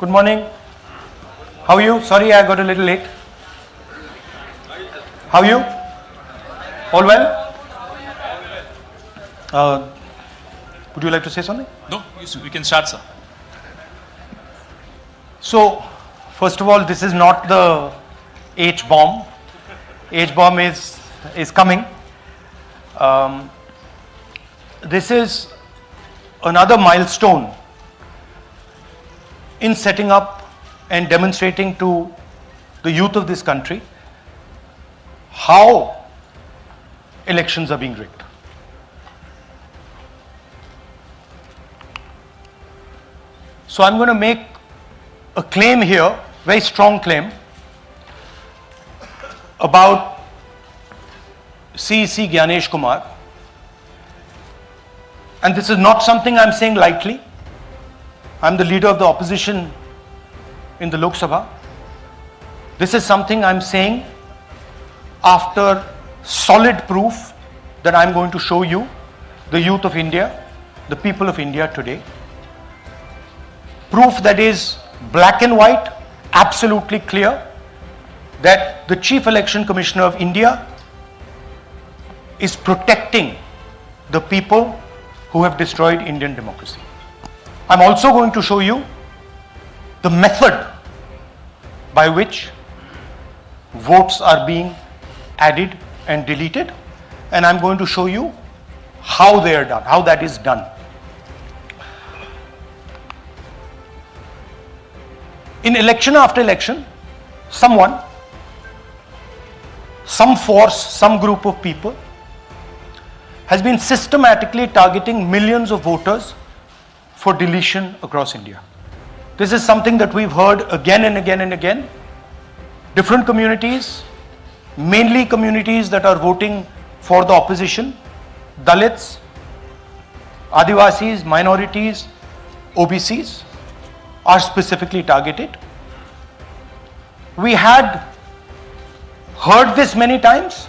Good morning. How are you? Sorry, I got a little late. How are you? All well? Would you like to say something? No, we can start, sir. So, first of all, this is not the H-bomb. H-bomb is coming. This is another milestone in setting up and demonstrating to the youth of this country how elections are being rigged. So I'm going to make a claim here, very strong claim, about CEC Gyanesh Kumar. And this is not something I'm saying lightly. I'm the leader of the opposition in the Lok Sabha. This is something I'm saying after solid proof that I'm going to show you, the youth of India, the people of India today. Proof that is black and white, absolutely clear, that the Chief Election Commissioner of India is protecting the people who have destroyed Indian democracy. I'm also going to show you the method by which votes are being added and deleted, and I'm going to show you how they are done, how that is done. In election after election, someone, some force, some group of people has been systematically targeting millions of voters for deletion across India. This is something that we've heard again and again and again. Different communities, mainly communities that are voting for the opposition, Dalits, Adivasis, minorities, OBCs, are specifically targeted. We had heard this many times,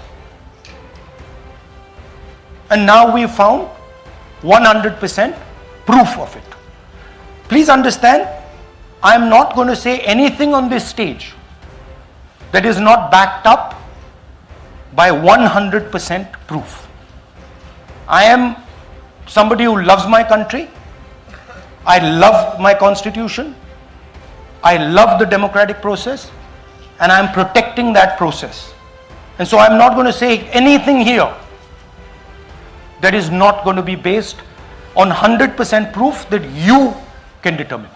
and now we found 100% proof of it. Please understand, I am not going to say anything on this stage that is not backed up by 100% proof. I am somebody who loves my country. I love my constitution. I love the democratic process, and I am protecting that process. And so I'm not going to say anything here that is not going to be based on 100% proof that you can determine.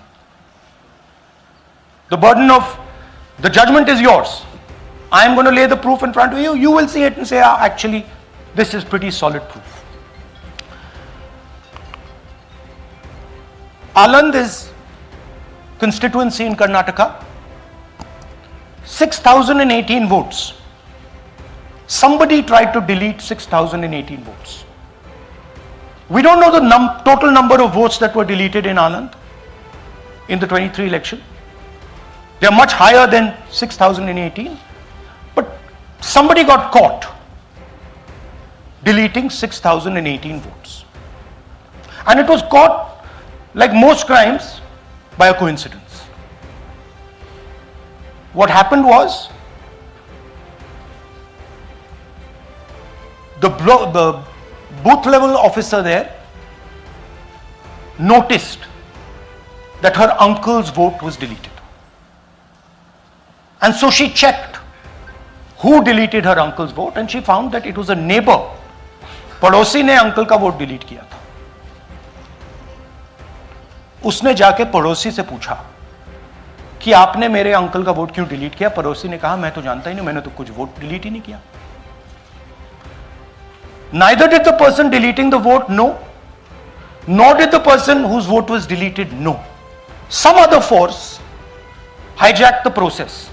The burden of the judgment is yours. I am going to lay the proof in front of you. You will see it and say, actually, this is pretty solid proof. Aland is constituency in Karnataka. 6,018 votes. Somebody tried to delete 6,018 votes. We don't know the total number of votes that were deleted in Aland in the 23 election. They are much higher than 6,018. But somebody got caught deleting 6,018 votes. And it was caught, like most crimes, by a coincidence. What happened was, the booth level officer there noticed that her uncle's vote was deleted. And so she checked who deleted her uncle's vote, and she found that it was a neighbor. पड़ोसी ने uncle का vote delete किया था. उसने जाके पड़ोसी से पूछा कि आपने मेरे अंकल का वोट क्यों डिलीट किया. पड़ोसी ने कहा, मैं तो जानता ही नहीं, मैंने तो कुछ वोट डिलीट ही नहीं किया. Neither did the person deleting the vote know, nor did the person whose vote was deleted know. Some other force hijacked the process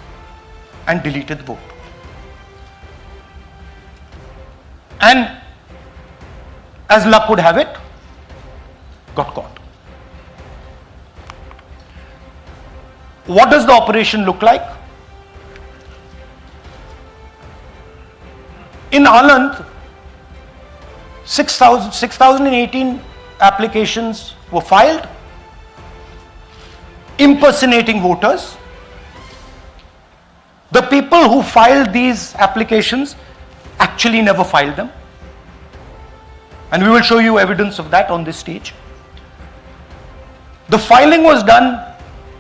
and deleted the vote. And as luck would have it, got caught. What does the operation look like? In Aland, 6,018 applications were filed. impersonating voters. The people who filed these applications actually never filed them. And we will show you evidence of that on this stage. The filing was done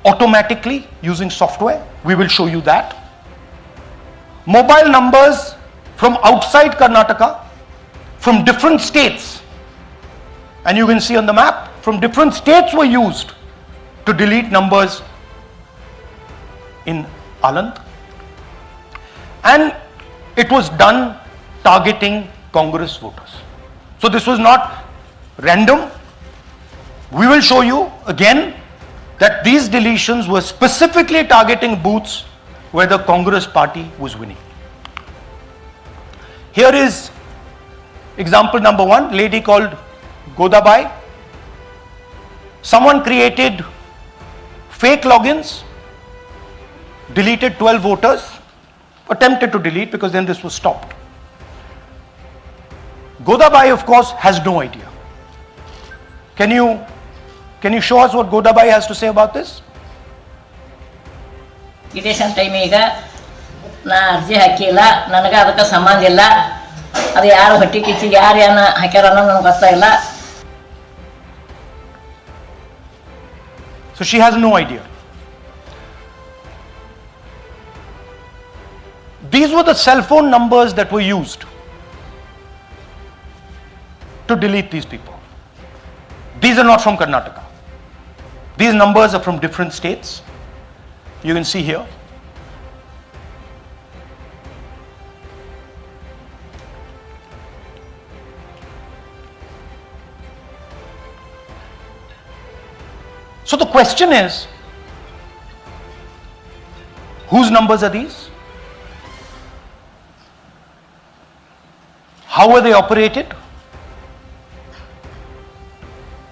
automatically using software. We will show you that. Mobile numbers from outside Karnataka, from different states, and you can see on the map, from different states were used to delete numbers in Aland. And it was done targeting Congress voters. So this was not random. We will show you again that these deletions were specifically targeting booths where the Congress party was winning. Here is example number 1, lady called Godabai. Someone created fake logins, deleted 12 voters, attempted to delete because then this was stopped. Godabai, of course, has no idea. Can you show us what Godabai has to say about this? Election time ಈಗ ನಾ ಅರ್ಜಿ ಹಾಕಿಲ್ಲ, ನನಗೆ ಅದಕ್ಕೆ ಸಂಬಂಧ ಇಲ್ಲ, ಅದು ಯಾರು ಹೊಟ್ಟಿ ಕಿಚ್ಚಿ ಯಾರು ಏನು ಹಾಕ್ಯಾರ ಅನ್ನೋದು ನನಗೆ ಗೊತ್ತಾಗಿಲ್ಲ. So she has no idea. These were the cell phone numbers that were used to delete these people. These are not from Karnataka. These numbers are from different states. You can see here. So the question is, whose numbers are these? How were they operated?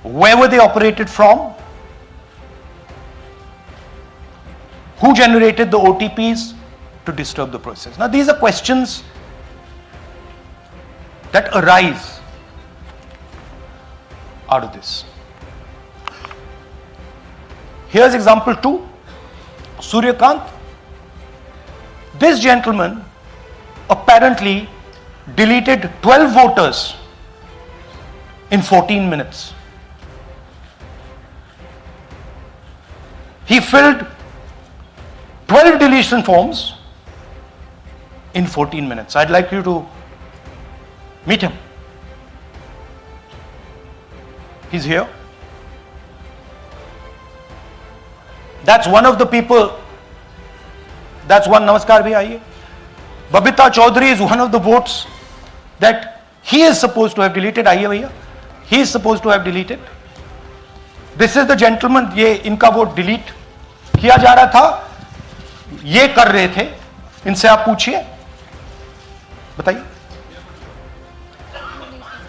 Where were they operated from? Who generated the OTPs to disturb the process? Now these are questions that arise out of this. Here's example 2, Suryakant. This gentleman apparently deleted 12 voters in 14 minutes. He filled 12 deletion forms in 14 minutes. I'd like you to meet him. He's here. That's one of the people. That's one. Namaskar bhi aiye. Babita Chaudhary is one of the votes that he is supposed to have deleted. Aiye bhaiya. He is supposed to have deleted. This is the gentleman. ये इनका vote delete किया जा रहा था, ये कर रहे थे. इनसे आप पूछिए, बताइए.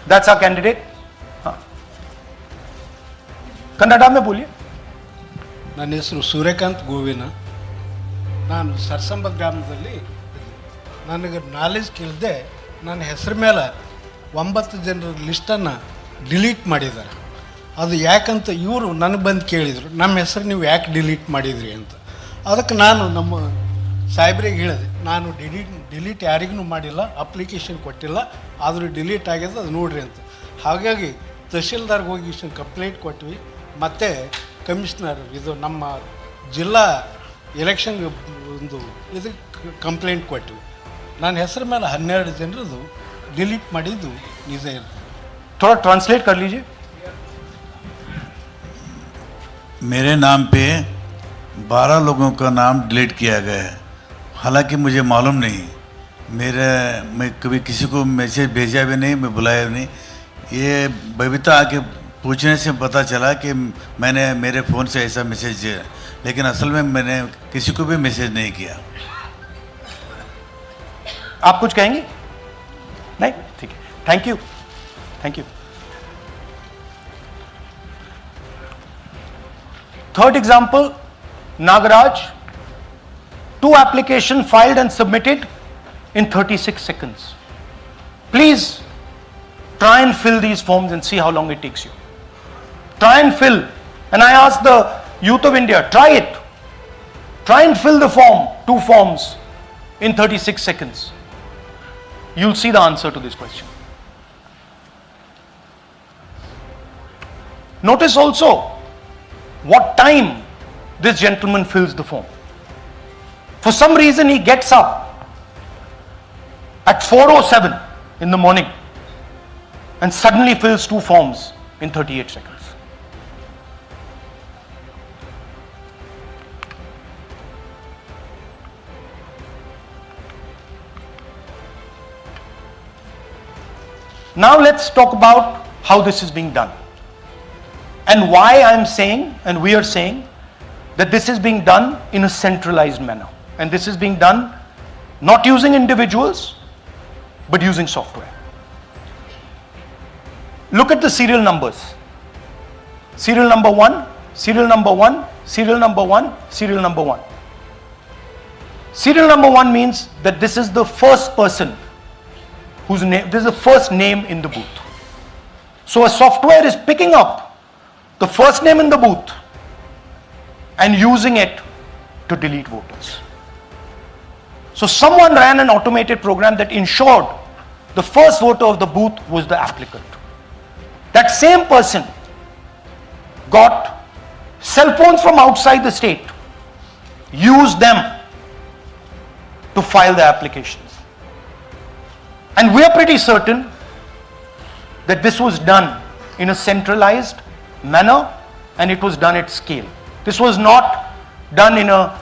That's our candidate. हाँ, कन्नड़ा में बोलिए. ನನ್ನ ಹೆಸರು ಸೂರ್ಯಕಾಂತ್ ಗೋವಿನ. ನಾನು ಸರ್ಸಂಬ ಗ್ರಾಮದಲ್ಲಿ ನನಗೆ ನಾಲೆಜ್ ಕೇಳಿದೆ. ನನ್ನ ಹೆಸರು ಮೇಲೆ 9 ಜನರ ಲಿಸ್ಟನ್ನು ಡಿಲೀಟ್ ಮಾಡಿದ್ದಾರೆ. ಅದು ಯಾಕಂತ ಇವರು ನನಗೆ ಬಂದು ಕೇಳಿದರು, ನಮ್ಮ ಹೆಸರು ನೀವು ಯಾಕೆ ಡಿಲೀಟ್ ಮಾಡಿದ್ರಿ ಅಂತ. ಅದಕ್ಕೆ ನಾನು ನಮ್ಮ ಸಾಹೇಬ್ರಿಗೆ ಹೇಳಿದೆ, ನಾನು ಡಿಲೀಟ್ ಯಾರಿಗೂ ಮಾಡಿಲ್ಲ, ಅಪ್ಲಿಕೇಶನ್ ಕೊಟ್ಟಿಲ್ಲ, ಆದರೂ ಡಿಲೀಟ್ ಆಗ್ಯದ, ಅದು ನೋಡ್ರಿ ಅಂತ. ಹಾಗಾಗಿ ತಹಶೀಲ್ದಾರ್ಗೆ ಹೋಗಿ ಕಂಪ್ಲೇಂಟ್ ಕೊಟ್ವಿ. ಮತ್ತು ಕಮಿಷನರ್ ಇದು ನಮ್ಮ ಜಿಲ್ಲಾ ಎಲೆಕ್ಷನ್ ಒಂದು ಇದಕ್ಕೆ ಕಂಪ್ಲೇಂಟ್ ಕೊಟ್ವಿ. ನನ್ನ ಹೆಸರು ಮೇಲೆ 12 ಜನರದು ಡಿಲೀಟ್ ಮಾಡಿದ್ದು ನಿಜ ಇರ್ತದೆ. थोड़ा ट्रांसलेट कर लीजिए. मेरे नाम पे 12 लोगों का नाम डिलीट किया गया है. हालांकि मुझे मालूम नहीं, मैं कभी किसी को मैसेज भेजा भी नहीं, मैं बुलाया भी नहीं. ये बबीता आके पूछने से पता चला कि मैंने मेरे फ़ोन से ऐसा मैसेज दिया, लेकिन असल में मैंने किसी को भी मैसेज नहीं किया. आप कुछ कहेंगे? नहीं, ठीक है. Thank you, thank you. Third example, Nagaraj. 2 applications filed and submitted in 36 seconds. Please try and fill these forms and see how long it takes you. Try and fill. And I asked the Youth of India, try it. Try and fill the form, 2 forms, in 36 seconds. You'll see the answer to this question. Notice also what time this gentleman fills the form. For some reason he gets up at 4:07 in the morning and suddenly fills 2 forms in 38 seconds. Now let's talk about how this is being done and why I'm saying and we are saying that this is being done in a centralized manner, and this is being done not using individuals but using software. Look at the serial numbers. Serial number 1, serial number 1, serial number 1, serial number 1. Serial number 1 means that this is the first person whose name, this is the first name in the booth. So a software is picking up the first name in the booth and using it to delete voters. So someone ran an automated program that ensured the first voter of the booth was the applicant. That same person got cell phones from outside the state, used them to file the applications. And we are pretty certain that this was done in a centralized manner and it was done at scale. This was not done in a,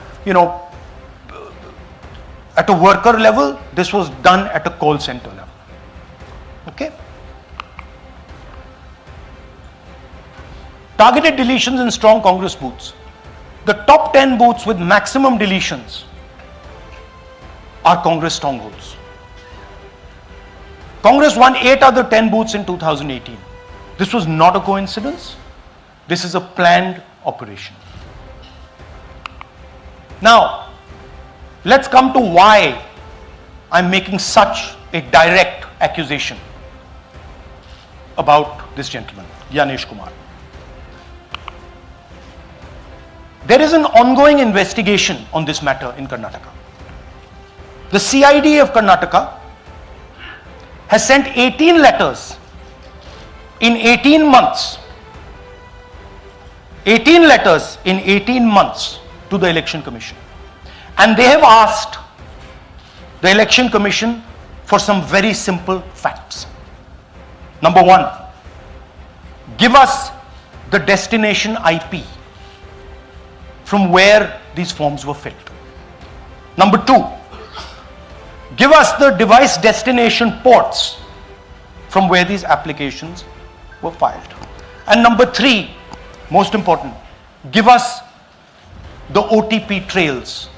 at a worker level. This was done at a call center level. Okay? Targeted deletions in strong Congress booths. The top 10 booths with maximum deletions are Congress strongholds. Congress won 8 other 10 booths in 2018. This was not a coincidence. This is a planned operation. Now, let's come to why I'm making such a direct accusation about this gentleman, Gyanesh Kumar. There is an ongoing investigation on this matter in Karnataka. The CID of Karnataka has sent 18 letters in 18 months. 18 letters in 18 months to the Election Commission. And they have asked the Election Commission for some very simple facts. Number 1, give us the destination IP from where these forms were filled. Number 2, give us the device destination ports from where these applications were filed. And number 3, most important, give us the OTP trails,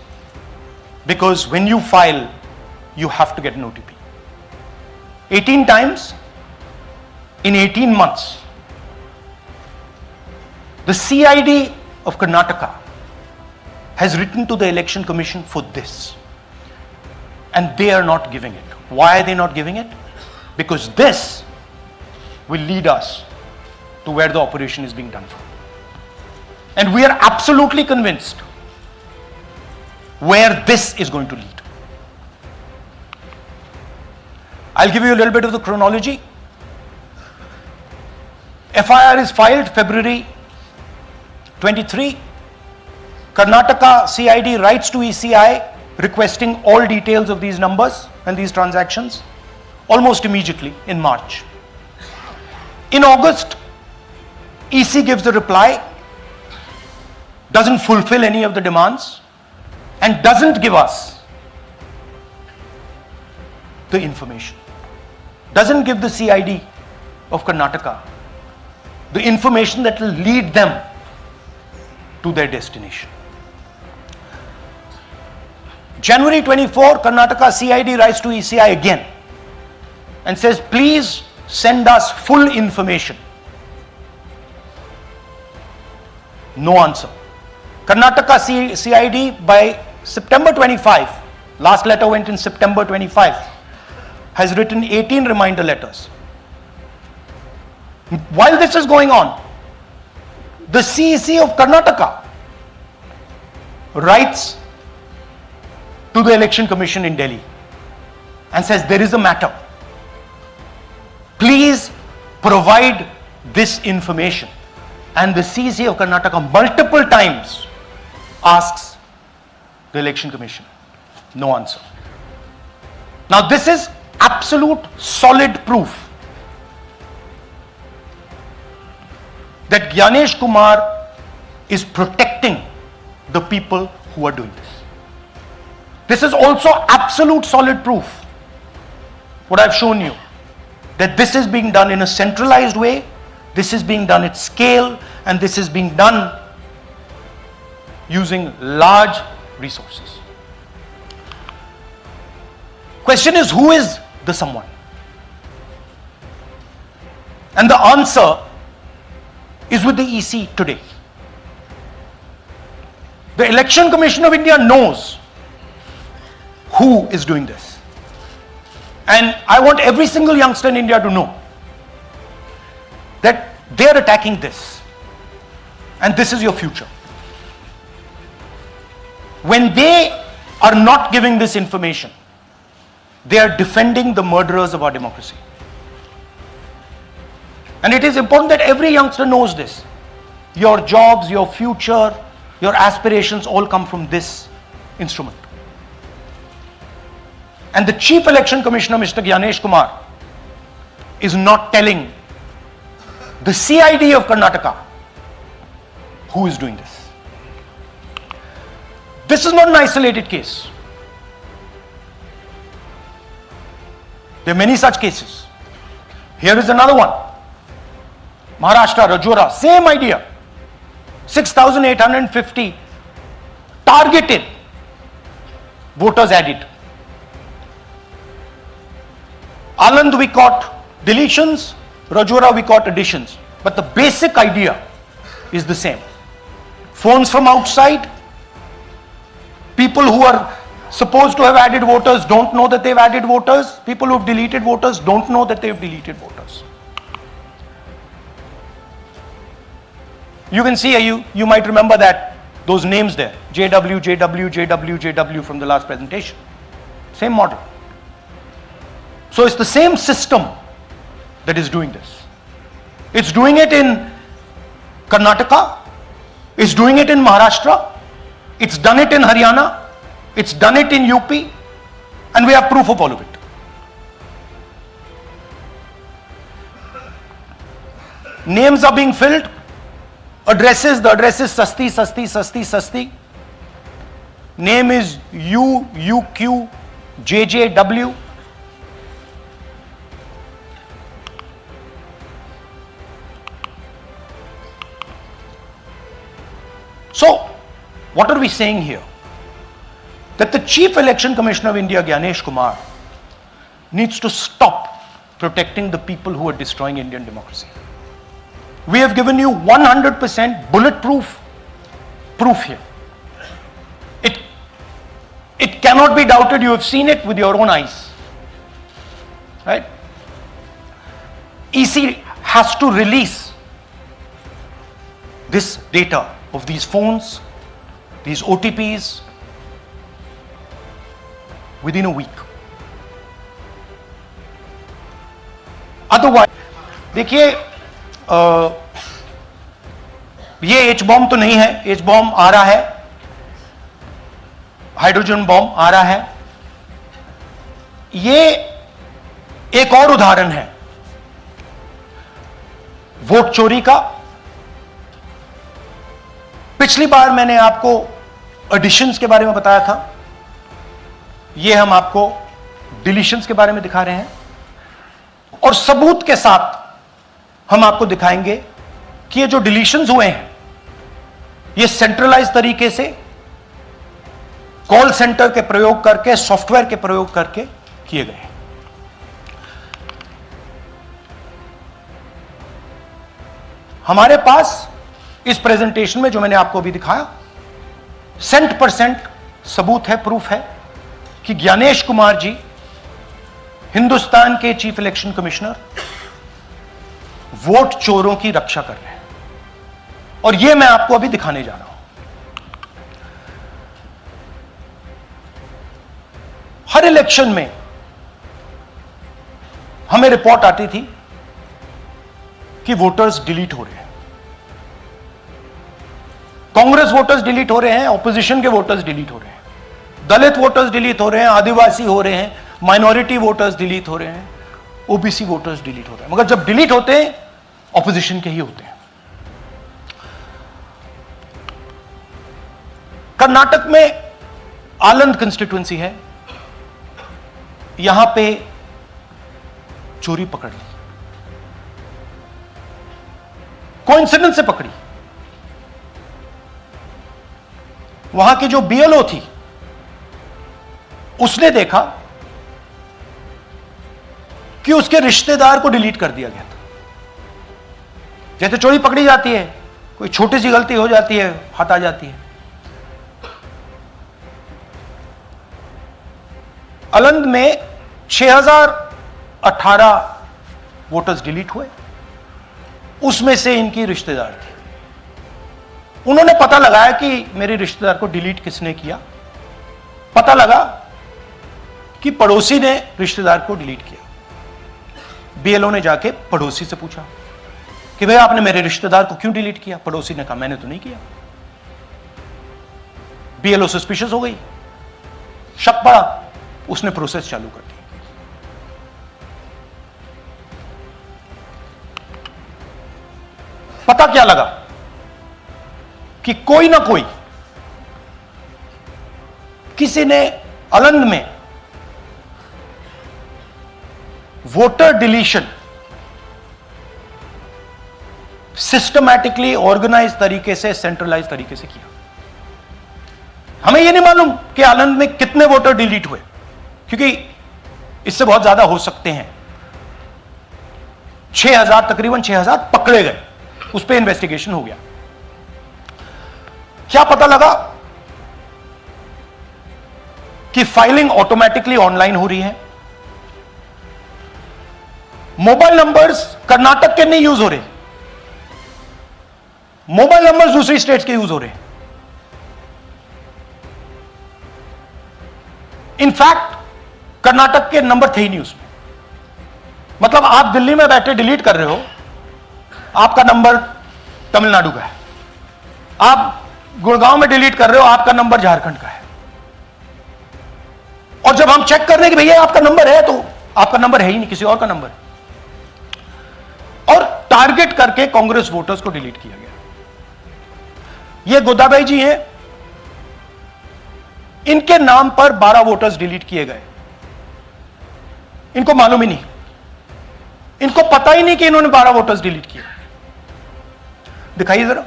because when you file, you have to get an OTP. 18 times in 18 months. The CID of Karnataka has written to the Election Commission for this. And they are not giving it. Why are they not giving it? Because this will lead us to where the operation is being done from. And we are absolutely convinced where this is going to lead. I'll give you a little bit of the chronology. FIR is filed February 23. Karnataka CID writes to ECI requesting all details of these numbers and these transactions almost immediately in March. In August, EC gives a reply, doesn't fulfill any of the demands, and doesn't give us the information. Doesn't give the CID of Karnataka the information that will lead them to their destination. January 24, Karnataka CID writes to ECI again and says, please send us full information. No answer. Karnataka CID by September 25, last letter went in September 25, has written 18 reminder letters. While this is going on, the CEC of Karnataka writes to the Election Commission in Delhi and says, there is a matter. Please provide this information. And the CC of Karnataka multiple times asks the Election Commission. No answer. Now this is absolute solid proof that Gyanesh Kumar is protecting the people who are doing this. This is also absolute solid proof, what I've shown you, that this is being done in a centralized way, this is being done at scale, and this is being done using large resources. Question is, who is the someone? And the answer is with the EC today. The Election Commission of India knows who is doing this. And I want every single youngster in India to know that they are attacking this. And this is your future. When they are not giving this information, they are defending the murderers of our democracy. And it is important that every youngster knows this. Your jobs, your future, your aspirations all come from this instrument. And the Chief Election Commissioner, Mr. Gyanesh Kumar, is not telling the CID of Karnataka who is doing this. This is not an isolated case. There are many such cases. Here is another one. Maharashtra, Rajora, same idea. 6,850 targeted voters added. Anand we caught deletions, Rajora we caught additions. But the basic idea is the same. Phones from outside, people who are supposed to have added voters don't know that they've added voters, people who have deleted voters don't know that they've deleted voters. You can see, you might remember that, those names there, JW, JW, JW, JW from the last presentation. Same model. So it's the same system that is doing this. It's doing it in Karnataka, it's doing it in Maharashtra, it's done it in Haryana, it's done it in UP, and we have proof of all of it. Names are being filled. Addresses, the address is Sasti, Sasti, Sasti, Sasti. Name is UQ, JJW. So, what are we saying here? That the Chief Election Commissioner of India, Gyanesh Kumar, needs to stop protecting the people who are destroying Indian democracy. We have given you 100% bulletproof proof here. It cannot be doubted. You have seen it with your own eyes. Right? EC has to release this data of these phones, these OTPs, within a week. Otherwise, देखिए, ये H bomb तो नहीं है, H bomb आ रहा है, hydrogen bomb आ रहा है. ये एक और उदाहरण है वोट चोरी का. पिछली बार मैंने आपको एडिशंस के बारे में बताया था, ये हम आपको डिलीशंस के बारे में दिखा रहे हैं, और सबूत के साथ हम आपको दिखाएंगे कि ये जो डिलीशंस हुए हैं ये सेंट्रलाइज तरीके से कॉल सेंटर के प्रयोग करके, सॉफ्टवेयर के प्रयोग करके किए गए हैं. हमारे पास इस प्रेजेंटेशन में जो मैंने आपको अभी दिखाया 100% सबूत है, प्रूफ है कि ज्ञानेश कुमार जी हिंदुस्तान के चीफ इलेक्शन कमिश्नर वोट चोरों की रक्षा कर रहे हैं. और यह मैं आपको अभी दिखाने जा रहा हूं. हर इलेक्शन में हमें रिपोर्ट आती थी कि वोटर्स डिलीट हो रहे हैं, कांग्रेस वोटर्स डिलीट हो रहे हैं, ऑपोजिशन के वोटर्स डिलीट हो रहे हैं, दलित वोटर्स डिलीट हो रहे हैं, आदिवासी हो रहे हैं, माइनॉरिटी वोटर्स डिलीट हो रहे हैं, ओबीसी वोटर्स डिलीट हो रहे हैं। मगर जब डिलीट होते हैं ऑपोजिशन के ही होते हैं। कर्नाटक में आलंद कंस्टिट्यूएंसी है, यहां पे चोरी पकड़ ली, कोइंसिडेंस से पकड़ी। वहां की जो बीएलओ थी उसने देखा कि उसके रिश्तेदार को डिलीट कर दिया गया था। जैसे चोरी पकड़ी जाती है, कोई छोटी सी गलती हो जाती है, हाथ आ जाती है। आलंद में 6018 वोटर्स डिलीट हुए, उसमें से इनकी रिश्तेदार थी। उन्होंने पता लगाया कि मेरे रिश्तेदार को डिलीट किसने किया। पता लगा कि पड़ोसी ने रिश्तेदार को डिलीट किया। बीएलओ ने जाके पड़ोसी से पूछा कि भैया आपने मेरे रिश्तेदार को क्यों डिलीट किया? पड़ोसी ने कहा मैंने तो नहीं किया। बीएलओ सस्पिशियस हो गई, शक पड़ा, उसने प्रोसेस चालू कर दी। पता क्या लगा कि कोई ना कोई, किसी ने आलंद में वोटर डिलीशन सिस्टमैटिकली ऑर्गेनाइज तरीके से, सेंट्रलाइज तरीके से किया। हमें यह नहीं मालूम कि आलंद में कितने वोटर डिलीट हुए, क्योंकि इससे बहुत ज्यादा हो सकते हैं। 6000, तकरीबन 6000 पकड़े गए, उस पर इन्वेस्टिगेशन हो गया। क्या पता लगा कि फाइलिंग ऑटोमेटिकली ऑनलाइन हो रही है। मोबाइल नंबर्स कर्नाटक के नहीं यूज हो रहे, मोबाइल नंबर्स दूसरी स्टेट्स के यूज हो रहे हैं। इनफैक्ट कर्नाटक के नंबर थे ही नहीं उसमें। मतलब आप दिल्ली में बैठे डिलीट कर रहे हो, आपका नंबर तमिलनाडु का है। आप गुड़गांव में डिलीट कर रहे हो, आपका नंबर झारखंड का है। और जब हम चेक कर रहे हैं कि भैया आपका नंबर है, तो आपका नंबर है ही नहीं, किसी और का नंबर है। और टारगेट करके कांग्रेस वोटर्स को डिलीट किया गया। ये गोदाबाई जी हैं, इनके नाम पर 12 वोटर्स डिलीट किए गए। इनको मालूम ही नहीं, इनको पता ही नहीं कि इन्होंने 12 वोटर्स डिलीट किए। दिखाइए जरा।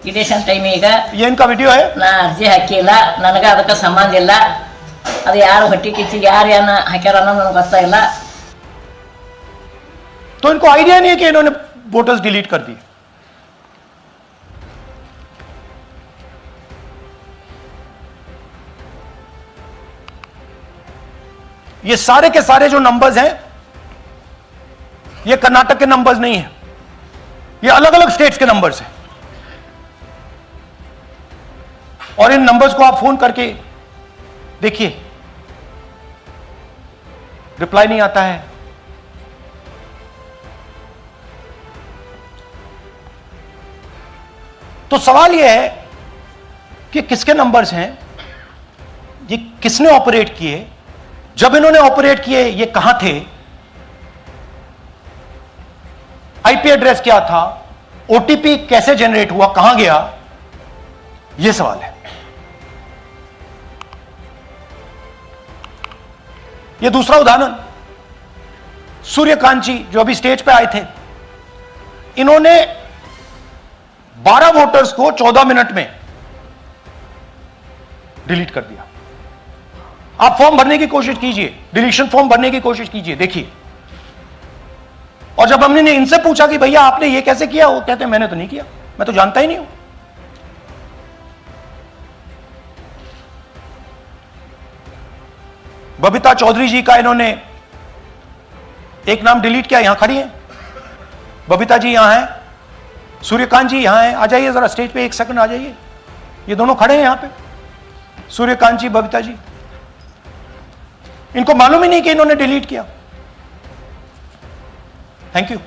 ಇಲೆಕ್ಷನ್ ಟೈಮ್ ಈಗ ये इनका वीडियो है। ನಾ ಅರ್ಜಿ ಹಾಕಿಲ್ಲ, ನನಗೆ ಅದಕ್ಕೆ ಸಂಬಂಧ ಇಲ್ಲ। ಅದು ಯಾರು ಹೊಟ್ಟಿ ಕಿಚ್ಚಿಗೆ ಯಾರು ಏನ ಹಾಕ್ಯಾರ ಅನ್ನೋದು ನನಗೆ ಗೊತ್ತಾಗಿಲ್ಲ। तो इनको आइडिया नहीं है कि इन्होंने वोटर्स डिलीट कर दिए। ये सारे के सारे जो नंबर्स हैं, ये कर्नाटक के नंबर्स नहीं है, ये अलग अलग स्टेट्स के नंबर्स हैं। और इन नंबर्स को आप फोन करके देखिए, रिप्लाई नहीं आता है। तो सवाल यह है कि किसके नंबर्स हैं, ये किसने ऑपरेट किए, जब इन्होंने ऑपरेट किए ये कहां थे, आईपी एड्रेस क्या था, ओटीपी कैसे जनरेट हुआ, कहां गया, यह सवाल है। यह दूसरा उदाहरण, सूर्यकांत जी जो अभी स्टेज पे आए थे, इन्होंने 12 वोटर्स को 14 मिनट में डिलीट कर दिया। आप फॉर्म भरने की कोशिश कीजिए, डिलीशन फॉर्म भरने की कोशिश कीजिए, देखिए। और जब हमने इनसे पूछा कि भैया आपने ये कैसे किया, वो कहते हैं मैंने तो नहीं किया, मैं तो जानता ही नहीं हूं। बबीता चौधरी जी का इन्होंने एक नाम डिलीट किया, यहां खड़ी हैं बबीता जी, यहां हैं, सूर्यकांत जी यहां हैं। आ जाइए जरा स्टेज पे, एक सेकंड आ जाइए। ये दोनों खड़े हैं यहां पे, सूर्यकांत जी, बबीता जी। इनको मालूम ही नहीं कि इन्होंने डिलीट किया। Thank you.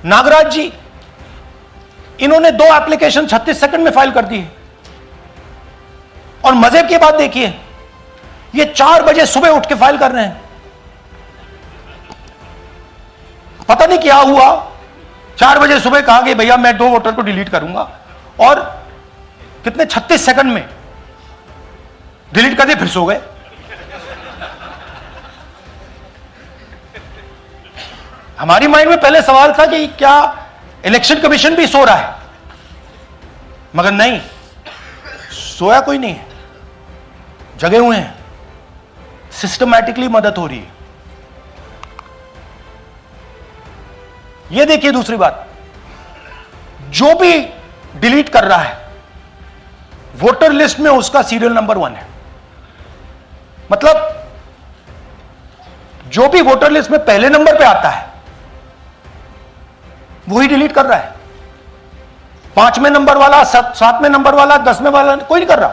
नागराज जी, इन्होंने 2 एप्लीकेशन 36 सेकंड में फाइल कर दी है। और मजे की बात देखिए, ये 4 बजे सुबह उठ के फाइल कर रहे हैं। पता नहीं क्या हुआ, 4 बजे सुबह कहा कि भैया मैं 2 वोटर को डिलीट करूंगा, और कितने 36 सेकंड में डिलीट कर दिए, फिर सो गए। हमारी माइंड में पहले सवाल था कि क्या इलेक्शन कमीशन भी सो रहा है, मगर नहीं, सोया कोई नहीं है, जगे हुए हैं, सिस्टमैटिकली मदद हो रही है। यह देखिए दूसरी बात, जो भी डिलीट कर रहा है वोटर लिस्ट में उसका सीरियल नंबर 1 है। मतलब जो भी वोटर लिस्ट में पहले नंबर पे आता है वही डिलीट कर रहा है। 5वें नंबर वाला, 7वें नंबर वाला, 10वें वाला कोई नहीं कर रहा।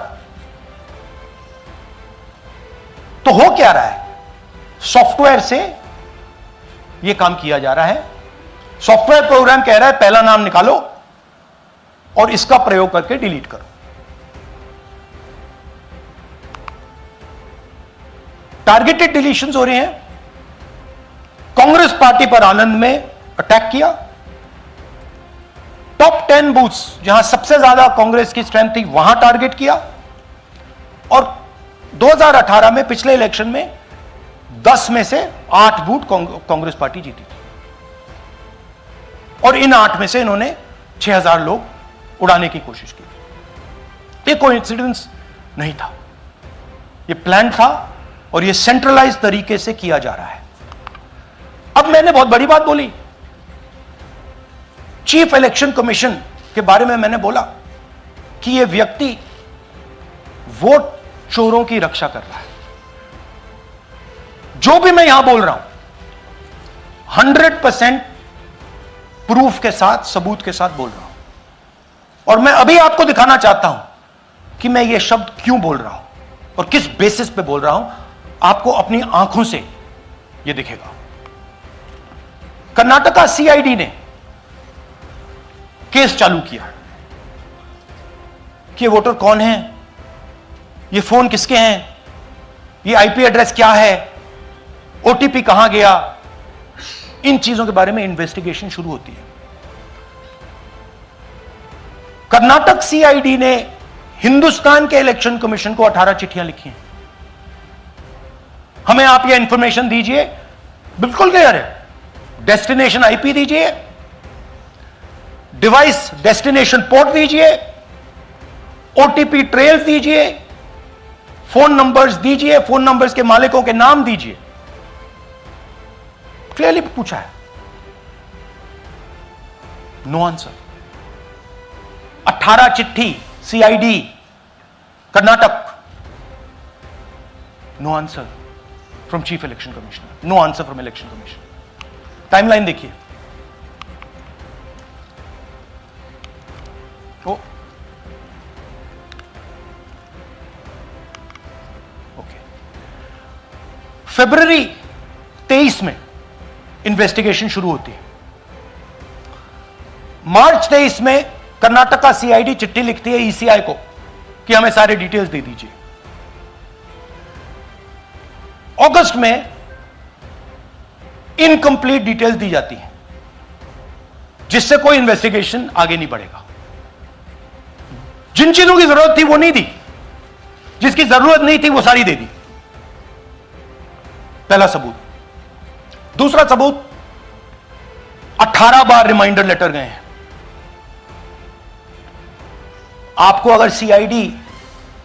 तो हो क्या रहा है, सॉफ्टवेयर से यह काम किया जा रहा है। सॉफ्टवेयर प्रोग्राम कह रहा है पहला नाम निकालो और इसका प्रयोग करके डिलीट करो। टारगेटेड डिलीशंस हो रहे हैं। कांग्रेस पार्टी पर आनंद में अटैक किया। टॉप 10 बूथ्स जहां सबसे ज्यादा कांग्रेस की स्ट्रेंथ थी वहां टारगेट किया। और 2018 में पिछले इलेक्शन में 10 में से 8 बूथ कांग्रेस पार्टी जीती थी, और इन 8 में से इन्होंने 6000 लोग उड़ाने की कोशिश की। ये कोइंसिडेंस नहीं था, ये प्लान था, और ये सेंट्रलाइज तरीके से किया जा रहा है। अब मैंने बहुत बड़ी बात बोली, चीफ इलेक्शन कमीशन के बारे में मैंने बोला कि यह व्यक्ति वोट चोरों की रक्षा कर रहा है। जो भी मैं यहां बोल रहा हूं 100% प्रूफ के साथ, सबूत के साथ बोल रहा हूं, और मैं अभी आपको दिखाना चाहता हूं कि मैं ये शब्द क्यों बोल रहा हूं और किस बेसिस पे बोल रहा हूं। आपको अपनी आंखों से यह दिखेगा। कर्नाटका सीआईडी ने केस चालू किया कि ये वोटर कौन है, ये फोन किसके हैं, ये आईपी एड्रेस क्या है, ओटीपी कहां गया, इन चीजों के बारे में इन्वेस्टिगेशन शुरू होती है। कर्नाटक सीआईडी ने हिंदुस्तान के इलेक्शन कमीशन को 18 चिट्ठियां लिखी हैं। हमें आप ये इंफॉर्मेशन दीजिए, बिल्कुल क्लियर है, डेस्टिनेशन आईपी दीजिए, डिवाइस डेस्टिनेशन पोर्ट दीजिए, ओटीपी ट्रेल्स दीजिए, फोन नंबर्स दीजिए, फोन नंबर्स के मालिकों के नाम दीजिए। क्लियरली पूछा है, नो आंसर। 18 चिट्ठी CID Karnataka, no answer from chief election commissioner, no answer from election commission. Timeline देखिए, फरवरी 23 में इन्वेस्टिगेशन शुरू होती है। मार्च 23 में कर्नाटका सीआईडी चिट्ठी लिखती है ईसीआई को कि हमें सारे डिटेल्स दे दीजिए। अगस्त में इनकंप्लीट डिटेल्स दी जाती हैं, जिससे कोई इन्वेस्टिगेशन आगे नहीं बढ़ेगा। जिन चीजों की जरूरत थी वो नहीं दी, जिसकी जरूरत नहीं थी वो सारी दे दी। पहला सबूत। दूसरा सबूत, 18 बार रिमाइंडर लेटर गए हैं। आपको अगर सीआईडी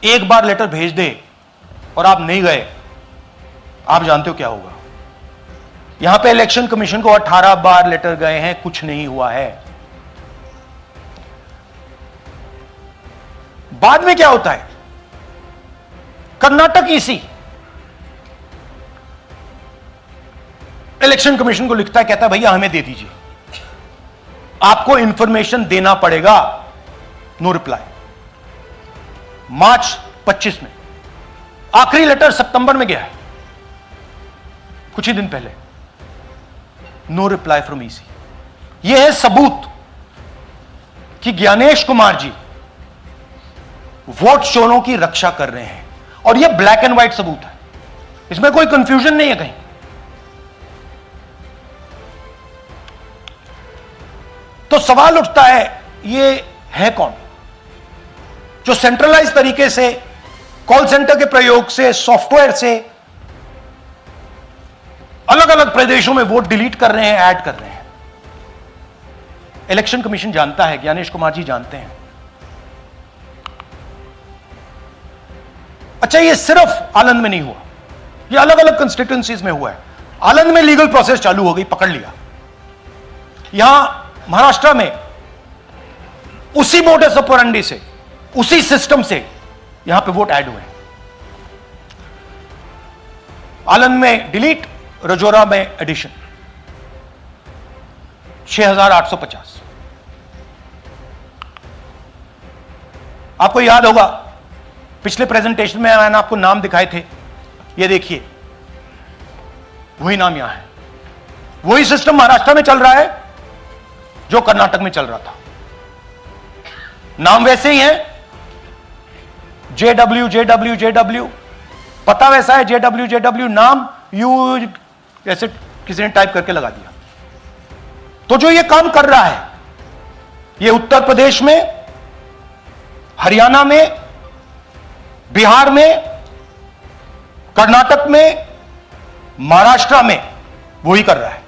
एक बार लेटर भेज दे और आप नहीं गए, आप जानते हो क्या होगा। यहां पे इलेक्शन कमीशन को 18 बार लेटर गए हैं, कुछ नहीं हुआ है। बाद में क्या होता है, कर्नाटक ईसी इलेक्शन कमीशन को लिखता है, कहता है भैया हमें दे दीजिए, आपको इंफॉर्मेशन देना पड़ेगा नो रिप्लाई। मार्च 25 में आखिरी लेटर सितंबर में गया है, कुछ ही दिन पहले, नो रिप्लाई फ्रॉम ईसी। यह है सबूत कि ज्ञानेश कुमार जी वोट चोरों की रक्षा कर रहे हैं, और यह ब्लैक एंड व्हाइट सबूत है, इसमें कोई कंफ्यूजन नहीं है कहीं। तो सवाल उठता है, ये है कौन जो सेंट्रलाइज तरीके से कॉल सेंटर के प्रयोग से, सॉफ्टवेयर से अलग अलग प्रदेशों में वोट डिलीट कर रहे हैं, ऐड कर रहे हैं। इलेक्शन कमीशन जानता है, ज्ञानेश कुमार जी जानते हैं। अच्छा, ये सिर्फ आनंद में नहीं हुआ, ये अलग अलग कंस्टिट्यूएंसीज में हुआ है। आनंद में लीगल प्रोसेस चालू हो गई, पकड़ लिया। यहां महाराष्ट्र में उसी मोडस ऑपरेंडी से, उसी सिस्टम से यहां पे वोट ऐड हुए हैं। आनंद में डिलीट, रजौरा में एडिशन, 6850। आपको याद होगा पिछले प्रेजेंटेशन में मैंने आपको नाम दिखाए थे, ये देखिए वही नाम यहां है। वही सिस्टम महाराष्ट्र में चल रहा है जो कर्नाटक में चल रहा था। नाम वैसे ही है, JW JW JW, पता वैसा है, JW JW, नाम यू ऐसे किसी ने टाइप करके लगा दिया। तो जो ये काम कर रहा है, ये उत्तर प्रदेश में, हरियाणा में, बिहार में, कर्नाटक में, महाराष्ट्र में वही कर रहा है।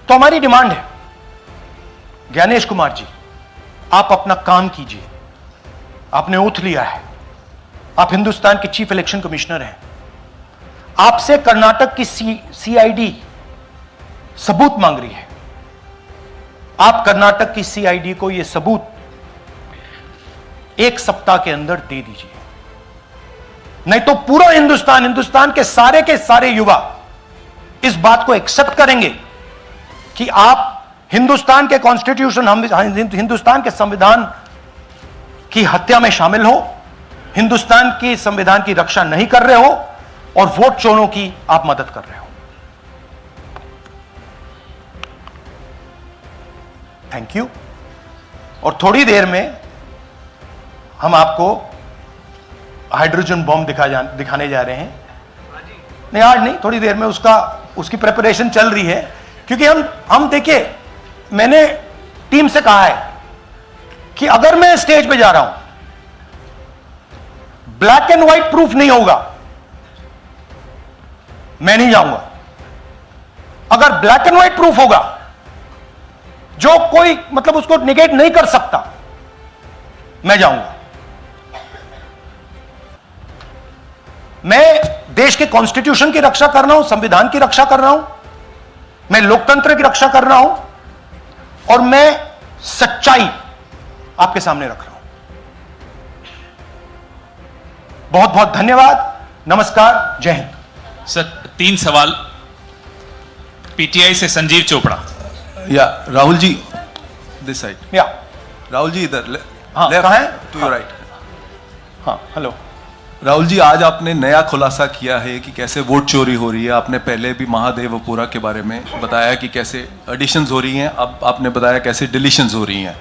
तो हमारी डिमांड है, ज्ञानेश कुमार जी, आप अपना काम कीजिए। आपने ओथ लिया है, आप हिंदुस्तान के चीफ इलेक्शन कमिश्नर हैं। आपसे कर्नाटक की सीआईडी सबूत मांग रही है। आप कर्नाटक की सीआईडी को यह सबूत 1 सप्ताह के अंदर दे दीजिए, नहीं तो पूरा हिंदुस्तान के सारे युवा इस बात को एक्सेप्ट करेंगे कि आप हिंदुस्तान के कॉन्स्टिट्यूशन, हिंदुस्तान के संविधान की हत्या में शामिल हो, हिंदुस्तान के संविधान की रक्षा नहीं कर रहे हो, और वोट चोरों की आप मदद कर रहे हो। Thank you. और थोड़ी देर में हम आपको हाइड्रोजन बॉम्ब दिखाने जा रहे हैं। नहीं, आज नहीं, थोड़ी देर में उसकी प्रिपरेशन चल रही है। क्योंकि हम देखिए, मैंने टीम से कहा है कि अगर मैं स्टेज पे जा रहा हूं, ब्लैक एंड व्हाइट प्रूफ नहीं होगा, मैं नहीं जाऊंगा। अगर ब्लैक एंड व्हाइट प्रूफ होगा, जो कोई मतलब उसको निगेट नहीं कर सकता, मैं जाऊंगा। मैं देश के कॉन्स्टिट्यूशन की रक्षा कर रहा हूं, संविधान की रक्षा कर रहा हूं, मैं लोकतंत्र की रक्षा कर रहा हूं, और मैं सच्चाई आपके सामने रख रहा हूं। बहुत बहुत धन्यवाद, नमस्कार, जय हिंद। सर, 3 सवाल। पीटीआई से संजीव चोपड़ा। या राहुल जी, दिस साइड। या राहुल जी इधर, हाँ, लेफ्ट कहाँ है? To your right. हाँ, हेलो। राहुल जी, आज आपने नया खुलासा किया है कि कैसे वोट चोरी हो रही है। आपने पहले भी महादेवपुरा के बारे में बताया कि कैसे एडिशंस हो रही हैं, अब आपने बताया कैसे डिलीशंस हो रही हैं।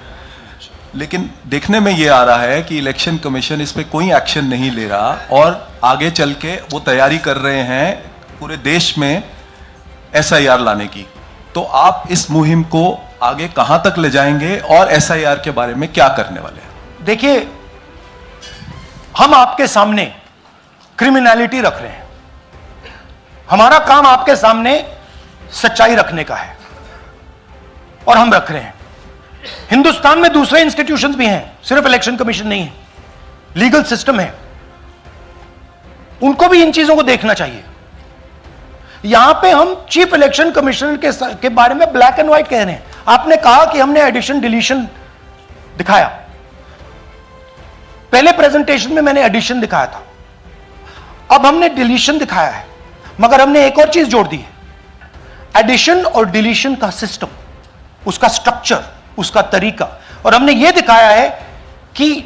लेकिन देखने में ये आ रहा है कि इलेक्शन कमीशन इस पे कोई एक्शन नहीं ले रहा, और आगे चल के वो तैयारी कर रहे हैं पूरे देश में SIR लाने की। तो आप इस मुहिम को आगे कहां तक ले जाएंगे, और SIR के बारे में क्या करने वाले हैं? देखिए, हम आपके सामने क्रिमिनलिटी रख रहे हैं। हमारा काम आपके सामने सच्चाई रखने का है, और हम रख रहे हैं। हिंदुस्तान में दूसरे इंस्टीट्यूशंस भी हैं, सिर्फ इलेक्शन कमीशन नहीं है, लीगल सिस्टम है, उनको भी इन चीजों को देखना चाहिए। यहां पे हम चीफ इलेक्शन कमिश्नर के बारे में ब्लैक एंड व्हाइट कह रहे हैं। आपने कहा कि हमने एडिशन डिलीशन दिखाया, पहले प्रेजेंटेशन में मैंने एडिशन दिखाया था, अब हमने डिलीशन दिखाया है, मगर हमने एक और चीज जोड़ दी है, एडिशन और डिलीशन का सिस्टम, उसका स्ट्रक्चर, उसका तरीका। और हमने यह दिखाया है कि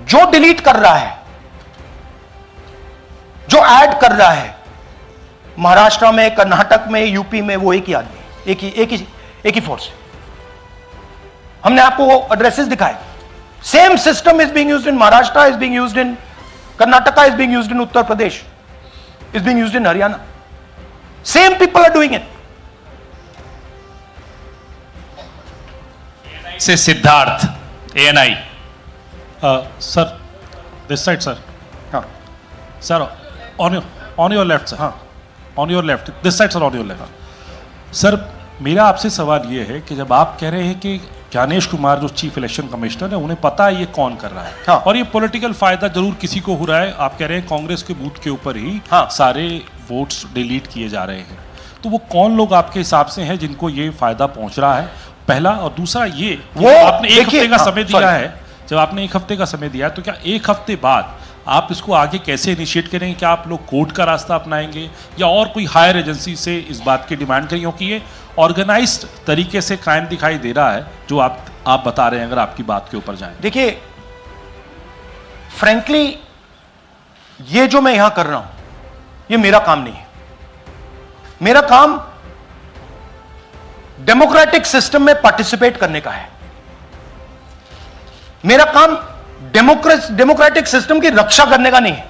जो डिलीट कर रहा है, जो ऐड कर रहा है, महाराष्ट्र में, कर्नाटक में, यूपी में, वो एक ही आदमी है, एक ही फोर्स है। हमने आपको वो एड्रेसेस दिखाए। Same system is being used in Maharashtra, is being used in Karnataka, is being used in Uttar Pradesh, is being used in Haryana. Same people are doing it. से Siddharth, ANI। Sir, this side, sir. हाँ Sir, on your left, sir. हाँ On your left. This side, sir, on your left. Sir, मेरा आपसे सवाल ये है कि जब आप कह रहे हैं कि ज्ञानेश कुमार जो चीफ इलेक्शन कमिश्नर है, उन्हें पता है ये कौन कर रहा है, हाँ। और ये पॉलिटिकल फायदा जरूर किसी को हो रहा है, आप कह रहे हैं कांग्रेस के बूथ के ऊपर ही हाँ। सारे वोट्स डिलीट किए जा रहे हैं, तो वो कौन लोग आपके हिसाब से हैं जिनको ये फायदा पहुंच रहा है, पहला। और दूसरा ये कि वो आपने एक देखिए, हफ्ते का हाँ, समय दिया sorry। है, जब आपने एक हफ्ते का समय दिया है, तो क्या एक हफ्ते बाद आप इसको आगे कैसे इनिशिएट करेंगे? क्या आप लोग कोर्ट का रास्ता अपनाएंगे या और कोई हायर एजेंसी से इस बात की डिमांड करेंगे? क्योंकि ये ऑर्गेनाइज्ड तरीके से क्राइम दिखाई दे रहा है जो आप बता रहे हैं, अगर आपकी बात के ऊपर जाएं। देखिए, फ्रैंकली ये जो मैं यहां कर रहा हूं, ये मेरा काम नहीं है। मेरा काम डेमोक्रेटिक सिस्टम में पार्टिसिपेट करने का है। मेरा काम डेमोक्रेटिक सिस्टम की रक्षा करने का नहीं है।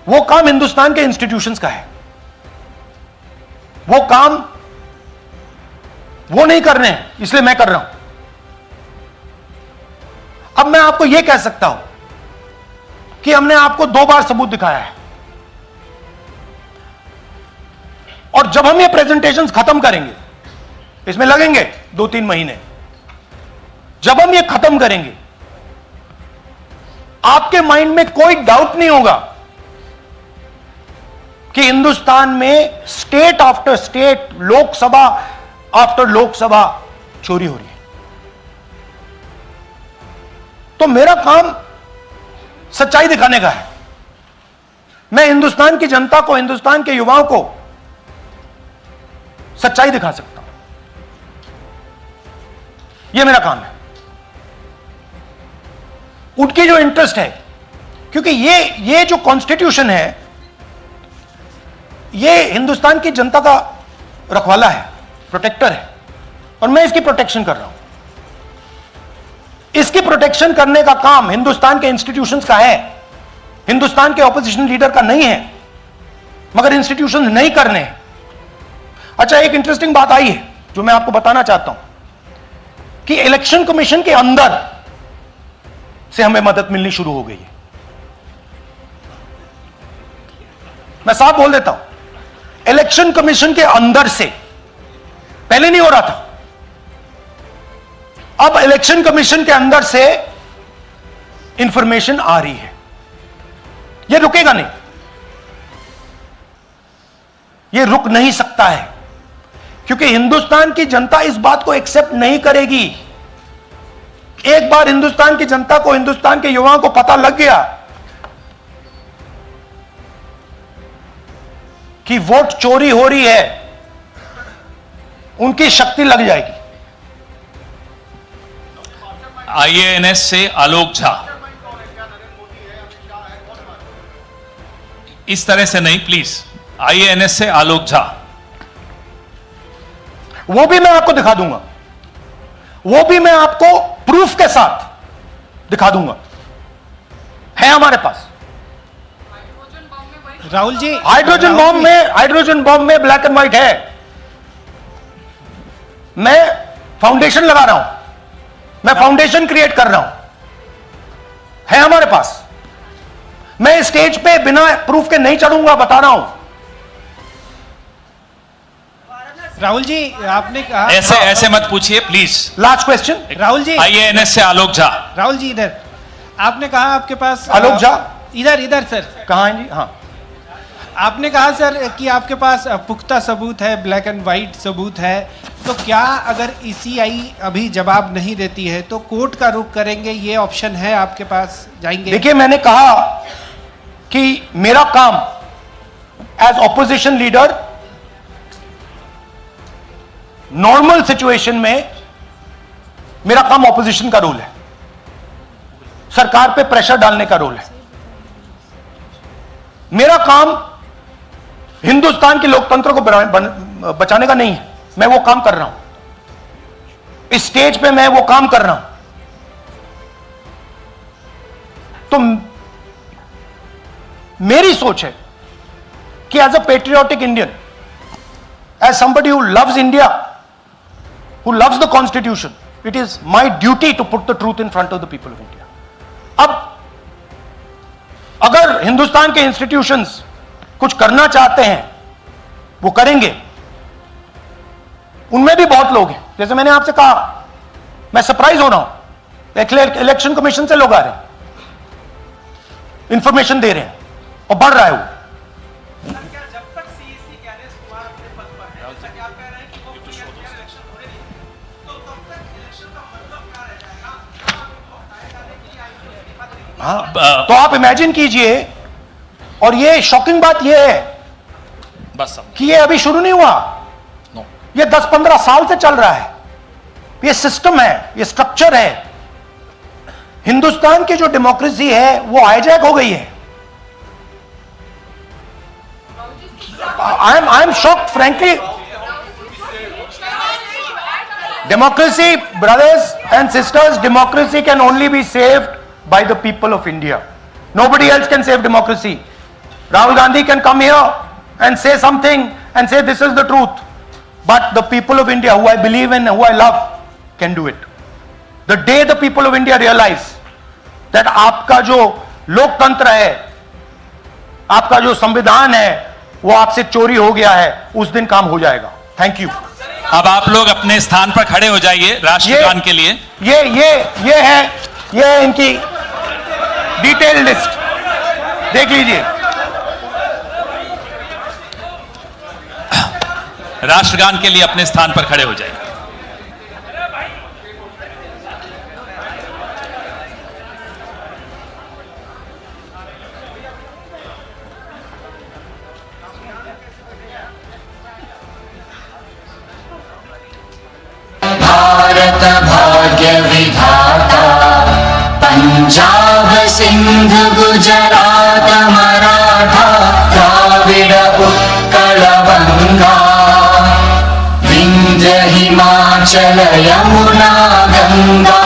वो काम हिंदुस्तान के इंस्टीट्यूशंस का है। वो काम वो नहीं कर रहे हैं, इसलिए मैं कर रहा हूं। अब मैं आपको यह कह सकता हूं कि हमने आपको 2 बार सबूत दिखाया है, और जब हम ये प्रेजेंटेशंस खत्म करेंगे, इसमें लगेंगे 2-3 महीने, जब हम ये खत्म करेंगे, आपके माइंड में कोई डाउट नहीं होगा कि हिंदुस्तान में state after state, Lok Sabha after Lok Sabha चोरी हो रही है। तो मेरा काम सच्चाई दिखाने का है। मैं हिंदुस्तान की जनता को, हिंदुस्तान के युवाओं को सच्चाई दिखा सकता हूं। यह मेरा काम है। उनकी जो इंटरेस्ट है, क्योंकि ये जो कॉन्स्टिट्यूशन है, ये हिंदुस्तान की जनता का रखवाला है, प्रोटेक्टर है, और मैं इसकी प्रोटेक्शन कर रहा हूं। इसकी प्रोटेक्शन करने का काम हिंदुस्तान के इंस्टीट्यूशंस का है, हिंदुस्तान के ऑपोजिशन लीडर का नहीं है, मगर इंस्टीट्यूशंस नहीं करने हैं। अच्छा, एक इंटरेस्टिंग बात आई है जो मैं आपको बताना चाहता हूं कि इलेक्शन कमीशन के अंदर से हमें मदद मिलनी शुरू हो गई है। मैं साफ बोल देता हूं, इलेक्शन कमीशन के अंदर से, पहले नहीं हो रहा था, अब इलेक्शन कमीशन के अंदर से इंफॉर्मेशन आ रही है। यह रुकेगा नहीं, यह रुक नहीं सकता है, क्योंकि हिंदुस्तान की जनता इस बात को एक्सेप्ट नहीं करेगी। एक बार हिंदुस्तान की जनता को, हिंदुस्तान के युवाओं को पता लग गया कि वोट चोरी हो रही है, उनकी शक्ति लग जाएगी। IANS से आलोक झा। इस तरह से नहीं प्लीज। IANS से आलोक झा। वो भी मैं आपको दिखा दूंगा, वो भी मैं आपको प्रूफ के साथ दिखा दूंगा, है हमारे पास। राहुल जी, हाइड्रोजन बॉम्ब में ब्लैक एंड व्हाइट है। मैं फाउंडेशन लगा रहा हूं, मैं फाउंडेशन क्रिएट कर रहा हूं, है हमारे पास। मैं स्टेज पे बिना प्रूफ के नहीं चढ़ूंगा, बता रहा हूं। राहुल जी, आपने कहा, ऐसे मत पूछिए please. Last question, Rahul ji, IANS से आलोक झा। राहुल जी इधर, आपने कहा आपके पास आलोक झा, इधर सर, कहां हैं जी? हाँ, आपने कहा सर कि आपके पास पुख्ता सबूत है, ब्लैक एंड व्हाइट सबूत है, तो क्या अगर ECI अभी जवाब नहीं देती है तो कोर्ट का रुख करेंगे, ये ऑप्शन है आपके पास, जाएंगे? देखिए, मैंने कहा कि मेरा काम as opposition leader normal situation में मेरा काम ऑपोजिशन का रोल है, सरकार पे प्रेशर डालने का रोल है। मेरा काम हिंदुस्तान के लोकतंत्र को बचाने का नहीं है। मैं वो काम कर रहा हूं, इस स्टेज पे मैं वो काम कर रहा हूं। तो मेरी सोच है कि as a patriotic Indian, as somebody who loves India, who loves the constitution, it is my duty to put the truth in front of the people of India. अब अगर हिंदुस्तान के इंस्टीट्यूशंस कुछ करना चाहते हैं, वो करेंगे। उनमें भी बहुत लोग हैं, जैसे मैंने आपसे कहा, मैं सरप्राइज हो रहा हूं, इलेक्शन कमीशन से लोग आ रहे हैं, इंफॉर्मेशन दे रहे हैं और बढ़ रहा है वो। हाँ, तो आप इमेजिन कीजिए, और ये शॉकिंग बात ये है बस अब कि ये अभी शुरू नहीं हुआ, ये 10-15 साल से चल रहा है। ये सिस्टम है, ये स्ट्रक्चर है। हिंदुस्तान की जो डेमोक्रेसी है वो हाईजैक हो गई है। I am shocked frankly. Democracy, brothers and sisters, democracy can only be saved by the people of India. Nobody else can save democracy. Rahul Gandhi can come here and say something and say this is the truth. But the people of India, who I believe in, who I love, can do it. The day the people of India realize that आपका जो लोकतंत्र है, आपका जो संविधान है, वो आपसे चोरी हो गया है, उस दिन काम हो जाएगा। Thank you. अब आप लोग अपने स्थान पर खड़े हो जाइए राष्ट्रगान के लिए। ये है इनकी डिटेल लिस्ट, देख लीजिए। राष्ट्रगान के लिए अपने स्थान पर खड़े हो जाइए। भारत भाग्य विधाता, पंजाब सिंध गुजरात मराठा, द्राविड उत्कल बंगा, विंध्य हिमाचल यमुना गंगा,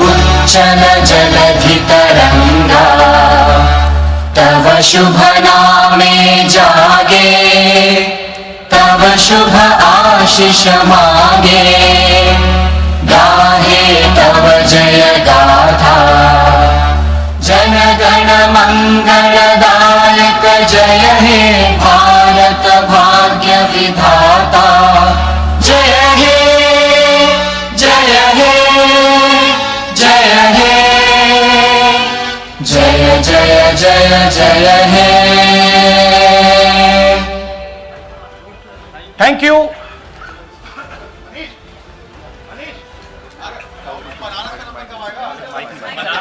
उच्चल जलधि तरंगा, तव शुभ नामे जागे, तव शुभ आशीष मांगे, गाहे तव जय गाथा, जन गण मंगलदायक जय हे भारत भाग्य विधाता, जय हे जय हे जय हे जय जय जय जय हे। Thank you.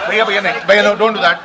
भैया भैया नहीं भैया, डोंट डू दैट।